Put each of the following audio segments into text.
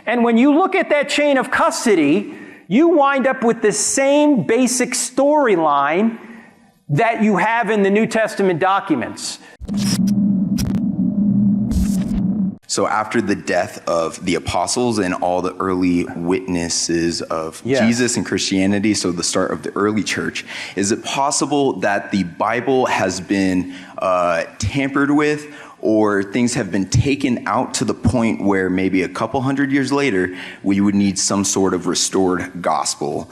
And when you look at that chain of custody, you wind up with the same basic storyline that you have in the New Testament documents. So after the death of the apostles and all the early witnesses of Jesus and Christianity, so the start of the early church, is it possible that the Bible has been tampered with, or things have been taken out to the point where maybe a couple hundred years later, we would need some sort of restored gospel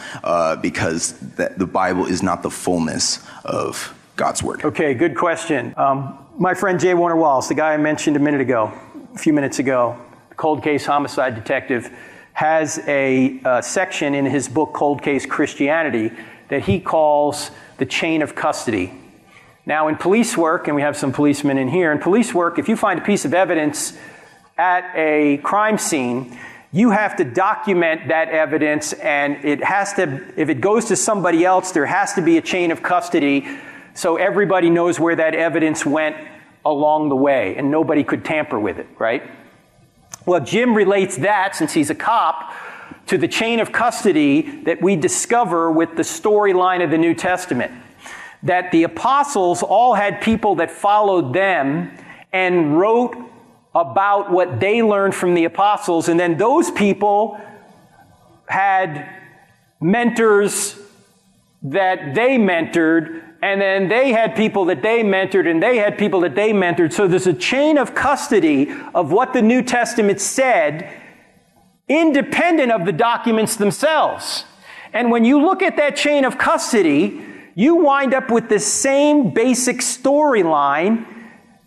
because the Bible is not the fullness of God's word? Okay, good question. My friend J. Warner Wallace, the guy I mentioned a few minutes ago, cold case homicide detective, has a section in his book, Cold Case Christianity, that he calls the chain of custody. Now, in police work, and we have some policemen in here, in police work, if you find a piece of evidence at a crime scene, you have to document that evidence, and it has to, if it goes to somebody else, there has to be a chain of custody so everybody knows where that evidence went along the way, and nobody could tamper with it, right? Well, Jim relates that, since he's a cop, to the chain of custody that we discover with the storyline of the New Testament. That the apostles all had people that followed them and wrote about what they learned from the apostles, and then those people had mentors that they mentored, and then they had people that they mentored, and they had people that they mentored. So there's a chain of custody of what the New Testament said, independent of the documents themselves. And when you look at that chain of custody, you wind up with the same basic storyline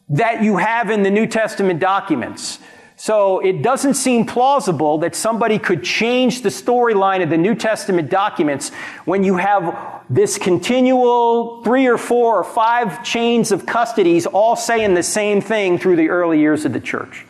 that you have in the New Testament documents. So it doesn't seem plausible that somebody could change the storyline of the New Testament documents when you have this continual 3 or 4 or 5 chains of custodies all saying the same thing through the early years of the church.